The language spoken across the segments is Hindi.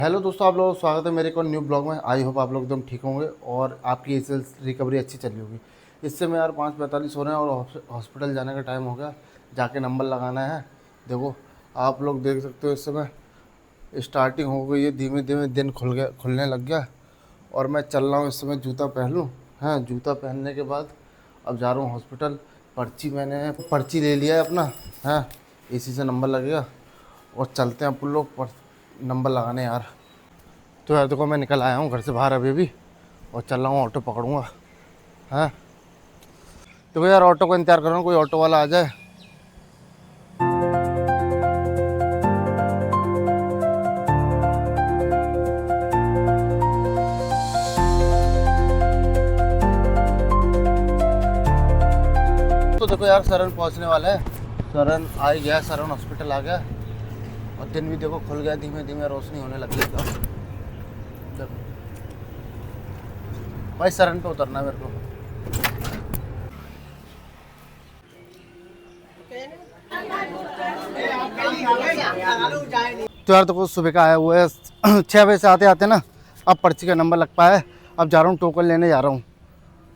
हेलो दोस्तों, आप लोगों का स्वागत है मेरे को न्यू ब्लॉग में। आई होप आप लोग एकदम ठीक होंगे और आपकी एसेल्स रिकवरी अच्छी चल रही होगी। इससे मैं यार 5:45 हो रहे हैं और हॉस्पिटल जाने का टाइम हो गया, जाके नंबर लगाना है। देखो आप लोग देख सकते हो इस समय स्टार्टिंग हो गई है, धीमे धीमे दिन खुलने लग गया और मैं चल रहा हूँ। इस समय जूता पहन लूँ। हाँ, जूता पहनने के बाद अब जा रहा हूँ हॉस्पिटल। मैंने पर्ची ले लिया है अपना। हाँ, इसी से नंबर लगेगा और चलते हैं अपन लोग नंबर लगाने यार। तो यार देखो, मैं निकल आया हूँ घर से बाहर अभी भी और चल रहा हूँ, ऑटो पकड़ूंगा। हाँ, देखो यार, ऑटो का इंतजार कर रहा हूँ, कोई ऑटो वाला आ जाए। तो देखो यार, सरन पहुँचने वाला है। सरन आ ही गया, सरन हॉस्पिटल आ गया और दिन भी देखो खुल गया, धीमे धीमे रोशनी होने लग गई। देखो भाई, सरन पे उतरना है मेरे को। तो यार देखो, सुबह का आया हुआ है 6 बजे से आते आते ना, अब पर्ची का नंबर लग पाया है। अब जा रहा हूँ, टोकन लेने जा रहा हूँ।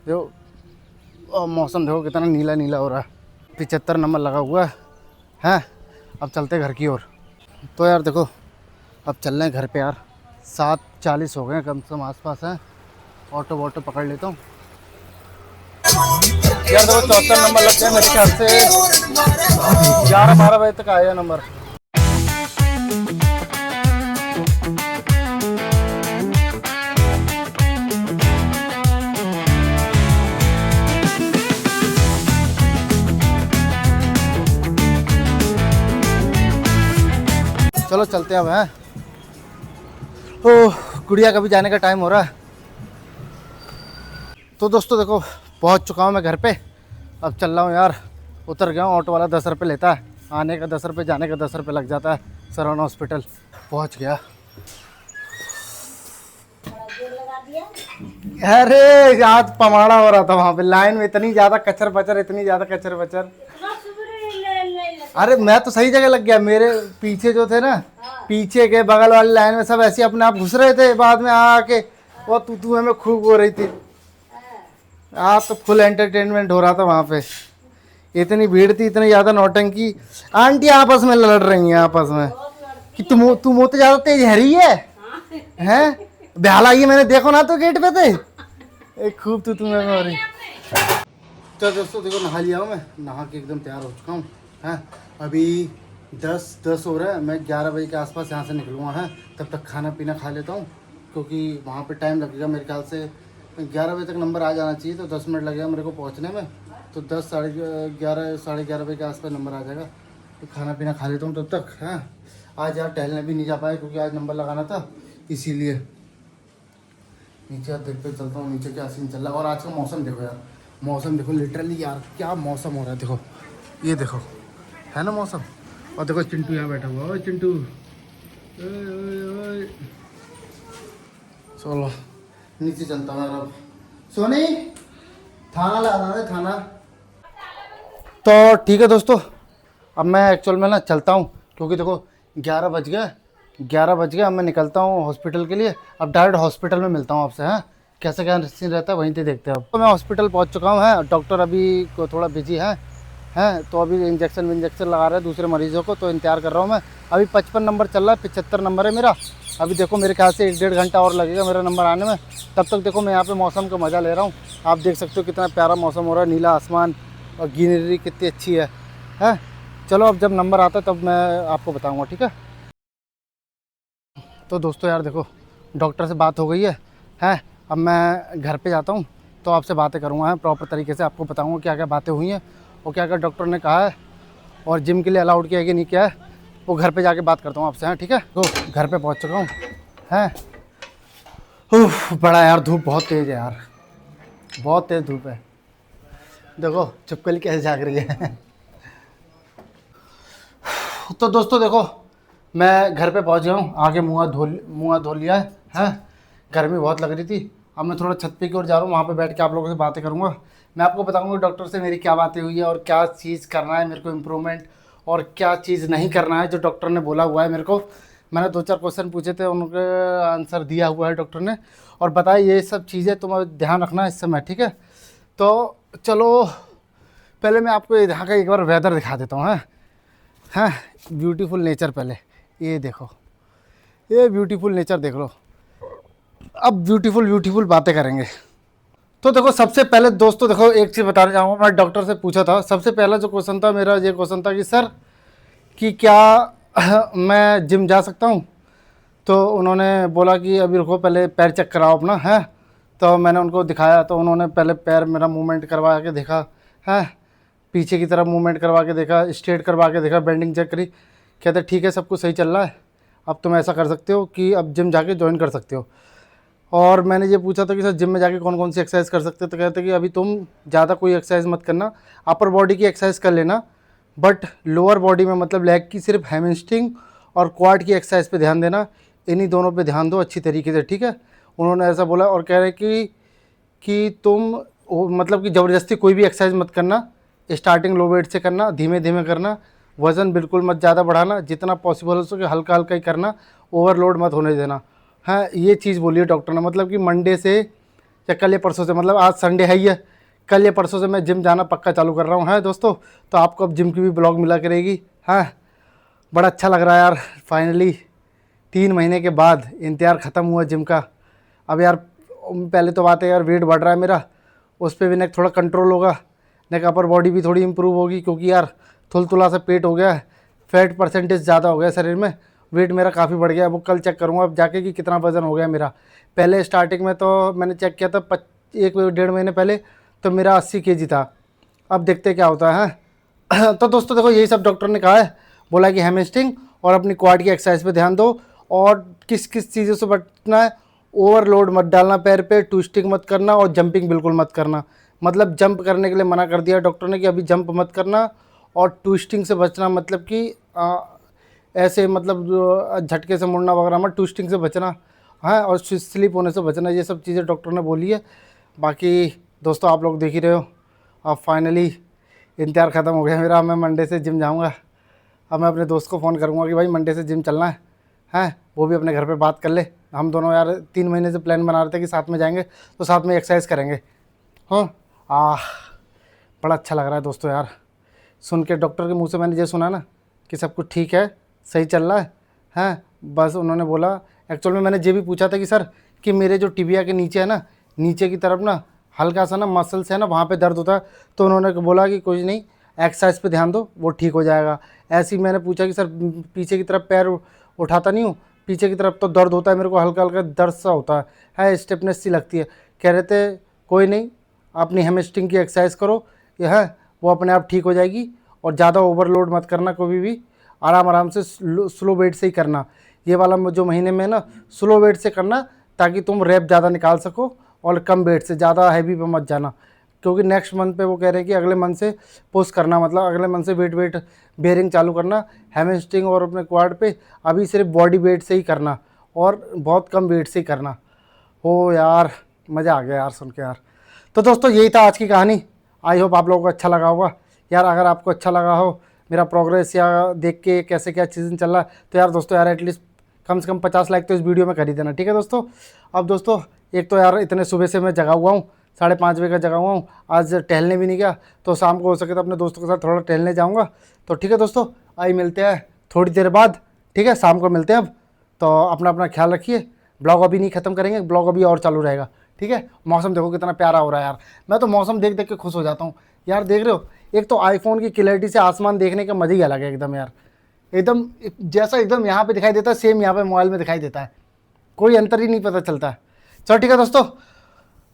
देखो और मौसम देखो कितना नीला नीला हो रहा है। 75 नंबर लगा हुआ है। हैं, अब चलते घर की ओर। तो यार देखो, अब चल रहे हैं घर पे यार। 7:40 हो गए कम से कम आसपास है। ऑटो वोटो पकड़ लेता हूँ यार। देखो 74 नंबर लग गया मेरे ख्याल से। 11-12 बजे तक आया नंबर। चलो चलते हैं अब। हैं, ओह, गुड़िया का भी जाने का टाइम हो रहा है। तो दोस्तों देखो, पहुंच चुका हूं मैं घर पे। अब चल रहा हूं यार। उतर गया हूं, ऑटो वाला 10 रुपये लेता है, आने का 10 रुपये, जाने का 10 रुपये लग जाता है। सरवना हॉस्पिटल पहुंच गया। अरे आज पमाड़ा हो रहा था वहाँ पे, लाइन में इतनी ज़्यादा कचर बचर, इतनी ज़्यादा कचर बचर। अरे मैं तो सही जगह लग गया। मेरे पीछे जो थे ना, पीछे के बगल वाली लाइन में सब ऐसे अपने आप घुस रहे थे, बाद में आके वो तू हमें खूब हो रही थी। आज तो फुल एंटरटेनमेंट हो रहा था वहाँ पे। इतनी भीड़ थी, इतनी ज़्यादा नौटंकी। आंटी आपस में लड़ रही हैं आपस में कि तुम तो ज़्यादा तेज है रही है बेहाला ये मैंने देखो ना, तो गेट पे थे एक खूब तुम्हें हो रही। तो दोस्तों देखो, नहा लिया हूँ मैं, नहा के एकदम तैयार हो चुका हूँ। हैं, अभी 10 हो रहा है। मैं 11 बजे के आसपास यहाँ से निकलूँगा। है, तब तक खाना पीना खा लेता हूँ क्योंकि वहाँ पे टाइम लगेगा मेरे ख्याल से। 11 बजे तक नंबर आ जाना चाहिए, तो 10 मिनट लगेगा मेरे को पहुँचने में। तो 10 साढ़े 11 बजे के आसपास नंबर आ जाएगा। तो खाना पीना खा लेता हूँ तब तक। हैं, आज यार टहलने भी नहीं जा पाए क्योंकि आज नंबर लगाना था, इसीलिए। नीचे आप देखते चलता हूँ नीचे क्या सीन चल रहा है। और आज का मौसम देखो यार, मौसम देखो लिटरली यार, क्या मौसम हो रहा है। देखो ये देखो, है ना मौसम। और देखो चिंटू यहाँ बैठा हुआ है। ओए चिंटू, ओए ओए ओए। चलो नीचे चलता हूँ यार अब। सोनी, थाना लाना है, थाना। तो ठीक है दोस्तों, अब मैं एक्चुअल में ना चलता हूँ क्योंकि देखो 11 बज गए। 11 बज गए, अब मैं निकलता हूँ हॉस्पिटल के लिए। अब डायरेक्ट हॉस्पिटल में मिलता हूँ आपसे। हैं, कैसे क्या सीन रहता है वहीं पे देखते हैं। अब तो मैं हॉस्पिटल पहुँच चुका हूँ। है, डॉक्टर अभी को थोड़ा बिजी है। हैं, तो अभी इंजेक्शन लगा रहे हैं दूसरे मरीजों को, तो इंतजार कर रहा हूँ मैं। अभी 55 नंबर चल रहा है, 75 नंबर है मेरा। अभी देखो मेरे ख्याल से 1-1.5 घंटा और लगेगा मेरा नंबर आने में। तब तक देखो मैं यहाँ पे मौसम का मज़ा ले रहा हूँ। आप देख सकते हो कितना प्यारा मौसम हो रहा है, नीला आसमान और ग्रीनरी कितनी अच्छी है। हैं, चलो अब जब नंबर आता है तब मैं आपको बताऊँगा, ठीक है। तो दोस्तों यार देखो, डॉक्टर से बात हो गई है। हैं, अब मैं घर पे जाता हूँ तो आपसे बातें करूँगा। हैं, प्रॉपर तरीके से आपको बताऊँगा क्या क्या बातें हुई हैं और क्या क्या डॉक्टर ने कहा है और जिम के लिए अलाउड किया है कि नहीं किया है, वो घर पे जाके बात करता हूँ आपसे। हैं, ठीक है। तो घर पे पहुँच चुका हूँ। हैं, बड़ा यार धूप बहुत तेज़ है यार, बहुत तेज़ धूप है। देखो चुपकली कैसे जाग रही है। तो दोस्तों देखो, मैं घर पे पहुंच गया हूँ। आगे मुँह धो लिया है। हैं, गर्मी बहुत लग रही थी। अब मैं थोड़ा छत पे की ओर जा रहा हूँ, वहाँ पे बैठ के आप लोगों से बातें करूँगा। मैं आपको बताऊँगा डॉक्टर से मेरी क्या बातें हुई है और क्या चीज़ करना है मेरे को इम्प्रूवमेंट, और क्या चीज़ नहीं करना है जो डॉक्टर ने बोला हुआ है मेरे को। मैंने 2-4 क्वेश्चन पूछे थे, उनके आंसर दिया हुआ है डॉक्टर ने, और बताया ये सब चीज़ें तुम ध्यान रखना इस समय, ठीक है। तो चलो पहले मैं आपको यहाँ का एक बार वेदर दिखा देता हूँ। हाँ, ब्यूटीफुल नेचर। पहले ये देखो, ये ब्यूटीफुल नेचर देख लो। अब ब्यूटीफुल बातें करेंगे। तो देखो सबसे पहले दोस्तों देखो एक चीज़ बताना चाहूँगा। मैं डॉक्टर से पूछा था, सबसे पहला जो क्वेश्चन था मेरा ये क्वेश्चन था कि सर कि क्या मैं जिम जा सकता हूँ। तो उन्होंने बोला कि अभी रुको, पहले पैर चेक कराओ अपना। है तो मैंने उनको दिखाया, तो उन्होंने पहले पैर मेरा मूवमेंट करवा के देखा, है पीछे की तरफ मूवमेंट करवा के देखा, स्ट्रेट करवा के देखा, बेंडिंग चेक करी। कहते ठीक है, सब कुछ सही चल रहा है, अब तुम ऐसा कर सकते हो कि अब जिम जाके ज्वाइन कर सकते हो। और मैंने ये पूछा था कि सर जिम में जाके कौन कौन सी एक्सरसाइज कर सकते हो। तो कहते कि अभी तुम ज़्यादा कोई एक्सरसाइज मत करना, अपर बॉडी की एक्सरसाइज कर लेना, बट लोअर बॉडी में मतलब लेग की सिर्फ हैमस्ट्रिंग और क्वाड की एक्सरसाइज पे ध्यान देना, इन्हीं दोनों पे ध्यान दो अच्छी तरीके से, ठीक है। उन्होंने ऐसा बोला। और कह रहे कि तुम मतलब कि ज़बरदस्ती कोई भी एक्सरसाइज मत करना, स्टार्टिंग लो वेट से करना, धीमे धीमे करना, वज़न बिल्कुल मत ज़्यादा बढ़ाना, जितना पॉसिबल हो सके हल्का हल्का ही करना, ओवरलोड मत होने देना। हाँ, ये चीज़ बोली है डॉक्टर ने। मतलब कि मंडे से या कल या परसों से, मतलब आज संडे है ही है, कल या परसों से मैं जिम जाना पक्का चालू कर रहा हूँ। है दोस्तों, तो आपको अब जिम की भी ब्लॉग मिला करेगी। हाँ, बड़ा अच्छा लग रहा है यार, फाइनली 3 महीने के बाद इंतज़ार ख़त्म हुआ जिम का। अब यार पहले तो बात है यार, वेट बढ़ रहा है मेरा, उस पर भी थोड़ा कंट्रोल होगा, अपर बॉडी भी थोड़ी इंप्रूव होगी, क्योंकि यार थुलथुला सा पेट हो गया है, फैट परसेंटेज ज़्यादा हो गया शरीर में, वेट मेरा काफ़ी बढ़ गया। वो कल चेक करूँगा अब जाके कि कितना वज़न हो गया मेरा। पहले स्टार्टिंग में तो मैंने चेक किया था 1-1.5 महीने पहले, तो मेरा 80 kg था। अब देखते क्या होता है। तो दोस्तों देखो यही सब डॉक्टर ने कहा है, बोला कि हैमस्ट्रिंग और अपनी क्वाड की एक्सरसाइज पे ध्यान दो, और किस किस चीज़ों से बचना है, ओवरलोड मत डालना पैर पे, ट्विस्टिंग मत करना, और जंपिंग बिल्कुल मत करना। मतलब जंप करने के लिए मना कर दिया डॉक्टर ने कि अभी जंप मत करना, और ट्विस्टिंग से बचना, मतलब कि ऐसे मतलब झटके से मुड़ना वगैरह मत, ट्विस्टिंग से बचना है, और स्लिप होने से बचना। ये सब चीज़ें डॉक्टर ने बोली है। बाकी दोस्तों आप लोग देख ही रहे हो, अब फाइनली इंतज़ार ख़त्म हो गया मेरा। मैं मंडे से जिम जाऊँगा। अब मैं अपने दोस्त को फ़ोन करूँगा कि भाई मंडे से जिम चलना है, हैं वो भी अपने घर पे बात कर ले। हम दोनों यार 3 महीने से प्लान बना रहे थे कि साथ में जाएंगे, तो साथ में एक्सरसाइज करेंगे। हाँ, बड़ा अच्छा लग रहा है दोस्तों यार सुन के। डॉक्टर के मुंह से मैंने ये सुना ना कि सब कुछ ठीक है, सही चल रहा है। हैं बस उन्होंने बोला, एक्चुअल में मैंने ये भी पूछा था कि सर कि मेरे जो टिबिया के नीचे है ना, नीचे की तरफ ना हल्का सा ना मसल्स है ना, वहाँ पे दर्द होता है। तो उन्होंने बोला कि कुछ नहीं, एक्सरसाइज पे ध्यान दो, वो ठीक हो जाएगा। ऐसे ही मैंने पूछा कि सर पीछे की तरफ पैर उठाता नहीं हूँ, पीछे की तरफ तो दर्द होता है मेरे को, हल्का हल्का दर्द सा होता है, स्टिफनेस सी लगती है। कह रहे थे कोई नहीं, अपनी हैमस्ट्रिंग की एक्सरसाइज करो, यह है वो अपने आप ठीक हो जाएगी, और ज़्यादा ओवरलोड मत करना, कभी भी आराम से स्लो वेट से ही करना। ये वाला जो महीने में ना स्लो वेट से करना, ताकि तुम रैप ज़्यादा निकाल सको, और कम वेट से, ज़्यादा हैवी पे मत जाना, क्योंकि नेक्स्ट मंथ पे वो कह रहे हैं कि अगले मंथ से पुश करना, मतलब अगले मंथ से वेट बेयरिंग चालू करना हैमस्ट्रिंग और अपने क्वाड पे। अभी सिर्फ बॉडी वेट से ही करना, और बहुत कम वेट से ही करना। हो यार मज़ा आ गया यार सुन के यार। तो दोस्तों यही था आज की कहानी। आई होप आप लोगों को अच्छा लगा होगा यार। अगर आपको अच्छा लगा हो मेरा प्रोग्रेस या देख के कैसे क्या चीज़ें चल रहा है, तो यार दोस्तों यार एटलीस्ट कम से कम 50 लाइक तो इस वीडियो में कर ही देना, ठीक है दोस्तों। अब दोस्तों एक तो यार इतने सुबह से मैं जगा हुआ हूँ, 5:30 बजे का जगा हुआ हूँ, आज टहलने भी नहीं गया, तो शाम को हो सके तो अपने दोस्तों के साथ थोड़ा टहलने जाऊँगा। तो ठीक है दोस्तों, आई मिलते हैं थोड़ी देर बाद, ठीक है, शाम को मिलते हैं। अब तो अपना अपना ख्याल रखिए। ब्लॉग अभी नहीं ख़त्म करेंगे, ब्लॉग अभी और चालू रहेगा, ठीक है। मौसम देखो कितना प्यारा हो रहा है यार, मैं तो मौसम देख देख के खुश हो जाता हूँ यार। देख रहे हो, एक तो आईफोन की क्लैरिटी से आसमान देखने का मज़ा ही अलग है एकदम यार। एकदम जैसा एकदम यहाँ पे दिखाई देता है, सेम यहाँ पे मोबाइल में दिखाई देता है, कोई अंतर ही नहीं पता चलता है। चलो ठीक है दोस्तों,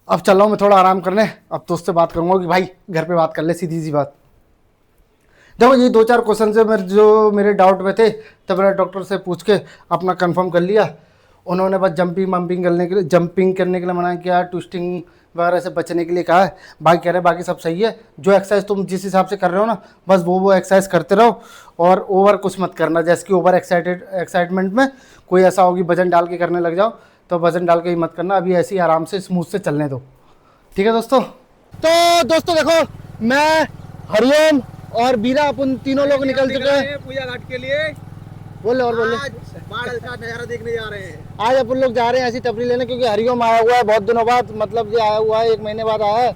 अब चल रहा हूँ मैं थोड़ा आराम करने। अब दोस्त से बात करूँगा कि भाई घर पे बात कर ले, सीधी सी बात। देखो ये 2-4 क्वेश्चन से जो मेरे डाउट में थे, तब मैंने डॉक्टर से पूछ के अपना कंफर्म कर लिया। उन्होंने बस जंपिंग करने के लिए मना किया, ट्विस्टिंग वगैरह से बचने के लिए कहा है। बाकी कह रहे हैं बाकी सब सही है, जो एक्सरसाइज तुम जिस हिसाब से कर रहे हो ना, बस वो एक्सरसाइज करते रहो, और ओवर कुछ मत करना। जैसे कि ओवर एक्साइटमेंट में कोई ऐसा होगी वजन डाल के करने लग जाओ, तो वजन डाल के ही मत करना। अभी ऐसे ही आराम से स्मूथ से चलने दो, ठीक है दोस्तों। तो दोस्तों देखो, मैं हरिओम और बीरा अपन तीनों लोग निकल चुके हैं पूजा घाट के लिए। बोले और बोले। बाढ़ का नजारा देखने जा रहे हैं। आज अपन लोग जा रहे हैं ऐसी टपरी लेने, क्योंकि हरिओम आया हुआ है बहुत दिनों बाद, मतलब ये आया हुआ है 1 महीने बाद आया है।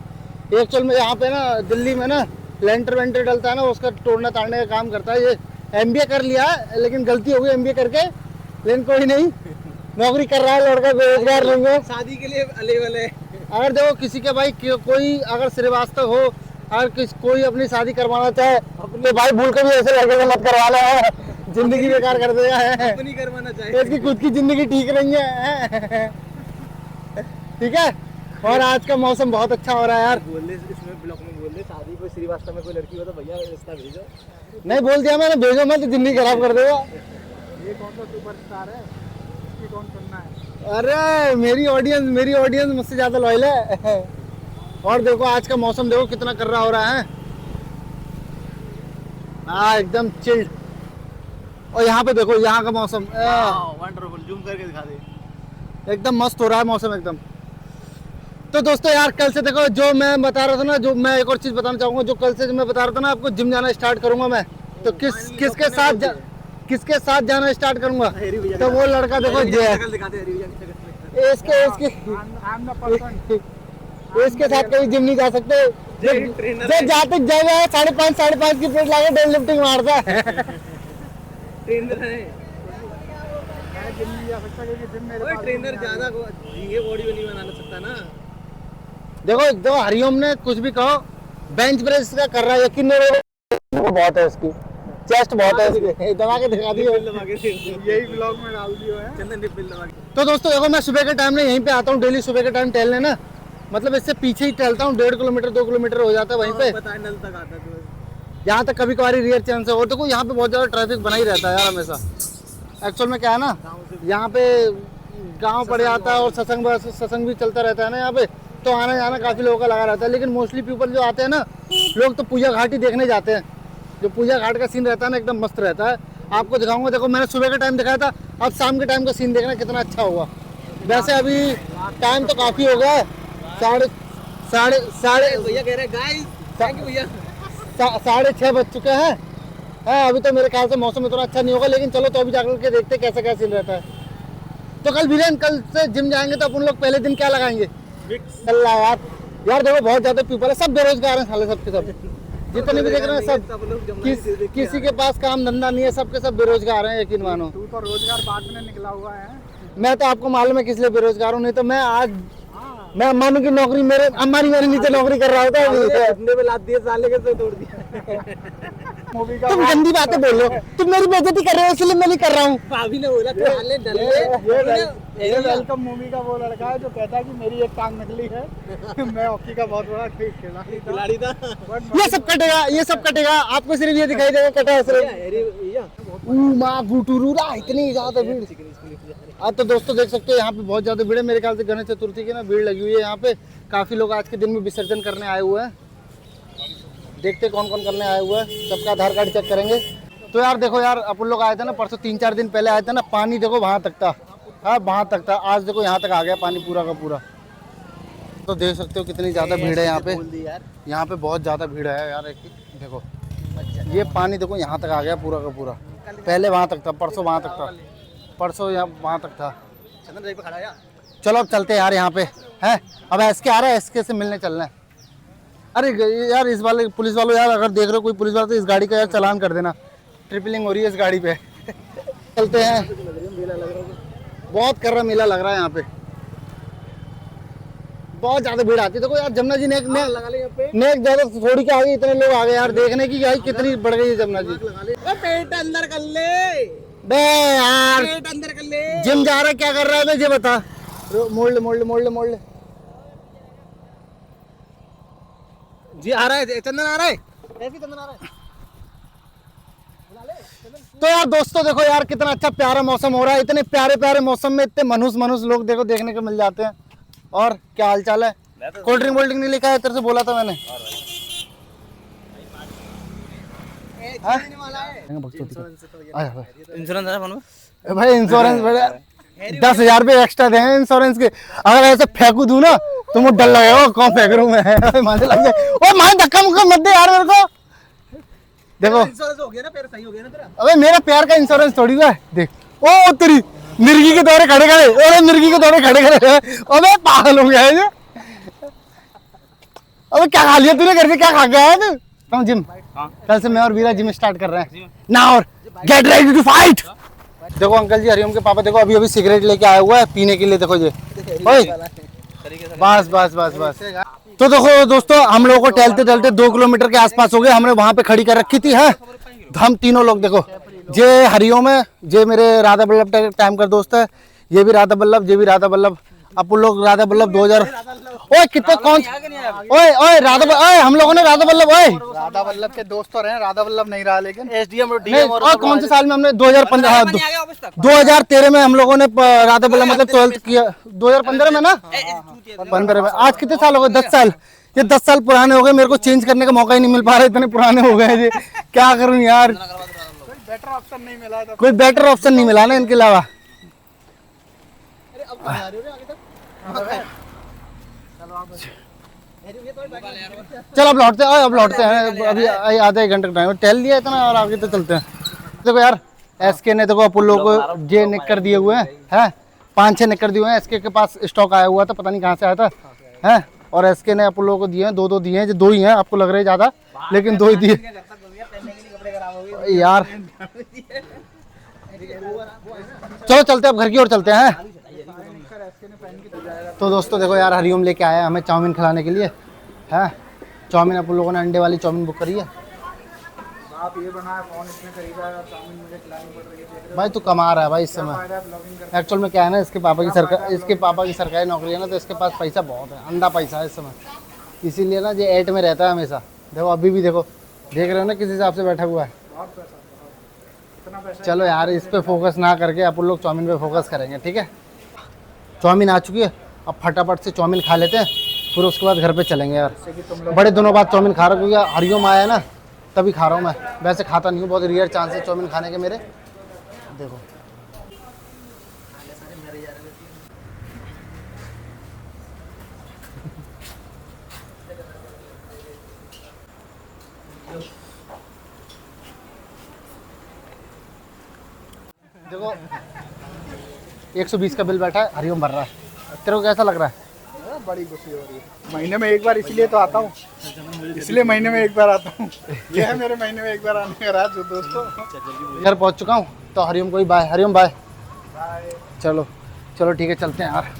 एक्चुअल में यहाँ पे ना दिल्ली में ना लेंटर वेंटर डलता है ना, उसका तोड़ना ताड़ने का काम करता है। ये MBA कर लिया है, लेकिन गलती हो गई MBA करके, लेकिन कोई नहीं, नौकरी कर रहा है लड़का, बेरोजगार नहीं है। शादी के लिए अलेवल है। अगर देखो किसी के भाई कोई अगर श्रीवास्तव हो, अगर कोई अपनी शादी करवाना चाहे तो भाई भूल के भी ऐसे लड़के से मत करवा लो, जिंदगी बेकार कर देगा है। अपनी करवाना चाहिए। इसकी खुद की जिंदगी ठीक नहीं है। ठीक है। और आज का मौसम बहुत अच्छा हो रहा है यार। बोल ले इसमें ब्लॉग में बोल ले, शादी कोई श्रीवास्तव में कोई लड़की हो तो भैया रिश्ता भेजो। नहीं बोल दिया मैंने, भेजो मत, जिंदगी खराब कर देगा। ये कौन सा सुपरस्टार है, इसकी कौन सुनना है? अरे मेरी ऑडियंस मुझसे ज्यादा लॉयल है। और देखो आज का मौसम देखो कितना कर रहा हो रहा है। हाँ एकदम चिल्ड। और यहाँ पे देखो यहाँ का मौसम वंडरफुल, जूम करके दिखा दे। एकदम मस्त हो रहा है मौसम एकदम। तो दोस्तों यार कल से देखो जो मैं बता रहा था ना, जो मैं एक और चीज बताना चाहूंगा, जो कल से जो मैं बता रहा था ना आपको, जिम जाना स्टार्ट करूंगा मैं, तो किसके साथ जाना स्टार्ट करूंगा, तो वो लड़का देखो इसके साथ कभी जिम नहीं जा सकते। जो जाते जाएगा 5.5 की प्लेट लाके डेड लिफ्टिंग मारता है। ट्रेनर है, जिम नहीं जा सकता क्योंकि जिम मेरे पास ट्रेनर ज्यादा ये बॉडी नहीं बना सकता ना। देखो जो हरिओम ने कुछ भी कहो, बेंच प्रेस का कर रहा है, यकीन नहीं, वो बहुत है उसकी, चेस्ट बहुत है इसकी, दबा के दिखा दियो, यही ब्लॉग में डाल दियो है चंदन ने बिल दबा के। तो दोस्तों देखो मैं सुबह के टाइम में यहीं पे आता हूँ, डेली सुबह के टाइम टहलने ना, मतलब इससे पीछे ही टहलता हूँ, 1.5 किलोमीटर 2 किलोमीटर हो जाता है वहीं पे, पता है नल तक आता है। यहाँ तक कभी कभार रेयर चांस है। और देखो यहाँ पे बहुत ज़्यादा ट्रैफिक बना ही रहता है यार हमेशा। एक्चुअल में क्या है ना, यहाँ पे गांव पड़ जाता है और सत्संग भी चलता रहता है ना यहाँ पे, तो आना जाना काफ़ी लोगों का लगा रहता है। लेकिन मोस्टली पीपल जो आते हैं ना, लोग तो पूजा घाट ही देखने जाते हैं। जो पूजा घाट का सीन रहता है ना एकदम मस्त रहता है। आपको दिखाऊंगा, देखो मैंने सुबह का टाइम दिखाया था, अब शाम के टाइम का सीन देखना कितना अच्छा होगा। वैसे अभी टाइम तो काफ़ी हो गया है, साढ़े भैया कह रहे गाइस, थैंक यू भैया, 6:30 बज चुके हैं। हाँ अभी तो मेरे ख्याल से मौसम इतना अच्छा नहीं होगा, लेकिन चलो तो अभी जाकर के देखते कैसा क्या सीन रहता है। तो कल वीरेन, कल से जिम जाएंगे तो अपन लोग पहले दिन क्या लगाएंगे? चल रहा यार देखो बहुत ज्यादा पीपल है, सब बेरोजगार हैं साले, सबके सब जितने भी देख रहे हैं सब, किसी के पास काम धंधा नहीं है, सबके सब बेरोजगार हैं, यकीन मानो। तू तो रोजगार बाद में निकला हुआ है। मैं तो आपको मालूम है किस लिए बेरोजगार हूँ, नहीं तो मैं आज मैं अम्मानू की नौकरी, मेरे अम्बानी मेरे नीचे नौकरी कर रहा होता है। अपने पे लाद दिए साले के, तो तोड़ दिया। मूवी का तुम गंदी बातें बोल रहे हो, तुम मेरी बेइज्जती कर रहे हो, इसलिए मैं नहीं कर रहा हूँ। भाभी ने बोला डाले डाले, ये वेलकम मूवी का वो लड़का है जो कहता है कि मेरी एक टांग निकली है। मैं हॉकी का बहुत बड़ा खिलाड़ी था। ये सब कटेगा, ये सब कटेगा, आपको सिर्फ ये दिखाई देगा कटा है सिर्फ। माँ गुटुरूरा इतनी ज्यादा भीड़। आज तो दोस्तों देख सकते हो यहाँ पे बहुत ज्यादा भीड़ है। मेरे ख्याल से गणेश चतुर्थी की ना भीड़ लगी हुई है यहाँ पे, काफी लोग आज के दिन में विसर्जन करने आए हुए हैं। देखते कौन कौन करने आए हुए हैं, सबका आधार कार्ड चेक करेंगे। तो यार देखो यार, अपन लोग आए थे ना परसों, 3-4 दिन पहले आए थे ना, पानी देखो वहाँ तक था, हाँ वहाँ तक था, आज देखो यहाँ तक आ गया पानी पूरा का पूरा। तो देख सकते हो कितनी ज़्यादा भीड़ है यहाँ पे, यहाँ पे बहुत ज़्यादा भीड़ है यार। देखो ये पानी देखो यहाँ तक आ गया पूरा का पूरा, पहले वहाँ तक था, परसों वहाँ तक था, परसों यहाँ वहाँ तक था। चलो अब चलते यार यहाँ पे है, अब एसके आ रहा है, एसके से मिलने चलना है। अरे यार इस वाले पुलिस वालों, यार अगर देख रहे हो कोई पुलिस वाला तो इस गाड़ी का यार चालान कर देना, ट्रिपलिंग हो रही है इस गाड़ी पे। चलते हैं, बहुत कर रहा मेला लग रहा है यहाँ पे, बहुत ज्यादा भीड़ आती है। देखो यार जमुना जी नेक ज्यादा थोड़ी के आगे इतने लोग आ गए यार, देखने की भाई कितनी बढ़ गई है जमुना जी। पेट अंदर कर ले बे यार, पेट अंदर कर ले। जिम जा रहा है क्या कर रहा है मुझे बता। मोड़ ले मोड़ ले मोड़ ले मोड़ ले जी, आ रहा है चंदन, आ रहा है ऐसे चंदन आ रहा है। तो यार दोस्तों देखो यार कितना अच्छा प्यारा मौसम हो रहा है, इतने प्यारे प्यारे मौसम में इतने मनुष्य लोग देखो देखने को मिल जाते हैं। और क्या हाल चाल है? कोल्ड ड्रिंक वोल्ड ड्रिंक नहीं लिखा है, तेरे से बोला था मैंने। इंश्योरेंस भाई इंश्योरेंस 10,000 रुपये एक्स्ट्रा देंगे इंश्योरेंस के। अगर ऐसे फेंकू दूं ना तो मुझे डर लगेगा कौन फेंक रहा हूँ मैं, माने लग जाए। ओ माने धक्का मुक्का मत दे यार मेरे को। देखो इंश्योरेंस हो गया ना, पैर सही हो गया ना तेरा। अबे मेरा प्यार का इंश्योरेंस थोड़ी हुआ है। देख ओ तेरी मिर्गी के दौरे खड़े खड़े, अरे मिर्गी के दौरे खड़े खड़े, अबे पागल हो गया है ये। अबे क्या खा लिया तूने, घर पे क्या खा के आया तू? जिम, कल से मैं और वीरा जिम स्टार्ट कर रहे हैं ना, और गेट रेडी टू फाइट। देखो अंकल जी, हरिओम के पापा देखो अभी अभी सिगरेट लेके आया हुआ है पीने के लिए, देखो ये ओए, बस बस बस बस। तो देखो दोस्तों, हम लोगों को टहलते टहलते 2 किलोमीटर के आसपास हो गए, हमने वहां पे खड़ी कर रखी थी है। हम तीनों लोग देखो, ये हरिओम है, ये मेरे राधा वल्लभ टाइम का दोस्त है, ये भी राधा वल्लभ, ये भी राधा वल्लभ, अपन लोग राधा वल्लभ 2000। ओए कितने कौन, ओए ओए राधा, ओए हम लोगों ने राधा वल्लभ, ओए राधा वल्लभ के दोस्त तो रहे, राधा वल्लभ नहीं रहा लेकिन एसडीएम और नहीं, डीएम और कौन से साल में हमने 2015, 2013 में हम लोगों ने राधा वल्लभ मतलब 12th किया, 2015 में ना, 15 में। आज कितने साल हो गए? 10 साल। ये 10 साल पुराने हो गए, मेरे को चेंज करने का मौका ही नहीं मिल पा रहा, इतने पुराने हो गए ये। क्या करूं यार, बेटर ऑप्शन नहीं मिला था। कोई बेटर ऑप्शन नहीं मिला ना इनके अलावा। चल अब लौटते हैं, अब लौटते हैं, अभी आधा 1 घंटे का टाइम टहल लिया इतना, और आगे तो चलते हैं। देखो यार, एसके ने देखो अपन लोग को जे निक्कर दिए हुए हैं, 5-6 निक्कर दिए हुए हैं। एसके के पास स्टॉक आया हुआ था, पता नहीं कहाँ से आया था है, और एसके ने अपन लोगों को दिए हैं, 2-2 दिए हैं, जो 2 ही हैं, आपको लग रहे हैं ज्यादा, लेकिन 2 ही दिए यार। चलो चलते हैं, अब घर की ओर चलते हैं। तो दोस्तों देखो यार, हरिओम लेके आया है हमें चाउमीन खिलाने के लिए है। चाउमीन अपन लोगों ने अंडे वाली चाउमीन बुक करी है। आप ये बनाया, कौन इसमें खरीदा है, चाउमीन मुझे खिलानी पड़ रही है। भाई तू कमा रहा है भाई इस समय। एक्चुअल में क्या है ना, इसके पापा की सरकारी नौकरी है ना, तो इसके पास पैसा बहुत है, अंधा पैसा है इस समय, इसीलिए ना ये एट में रहता है हमेशा। देखो अभी भी देखो, देख रहे हो ना किस हिसाब से बैठा हुआ है। चलो यार, इस पे फोकस ना करके अपन लोग चाउमीन पे फोकस करेंगे, ठीक है। चाउमीन आ चुकी है, अब फटाफट से चाउमीन खा लेते हैं, फिर उसके बाद घर पे चलेंगे यार। बड़े दिनों बाद चाउमीन खा रहा हूँ, क्योंकि हरिओम आया है ना, तभी खा रहा हूँ मैं, वैसे खाता नहीं हूँ, बहुत रेयर चांस है चाउमीन खाने के मेरे। देखो देखो 120 का बिल बैठा है, हरिओम भर रहा है। तेरे को कैसा लग रहा है? बड़ी खुशी हो रही है। महीने में एक बार इसलिए तो आता हूँ, इसलिए महीने में एक बार आता हूँ। ये है मेरे महीने में एक बार आने का राज दोस्तों। घर पहुँच चुका हूँ, तो हरिओम को ही बाय, हरिओम बाय। चलो चलो ठीक है, चलते हैं यार।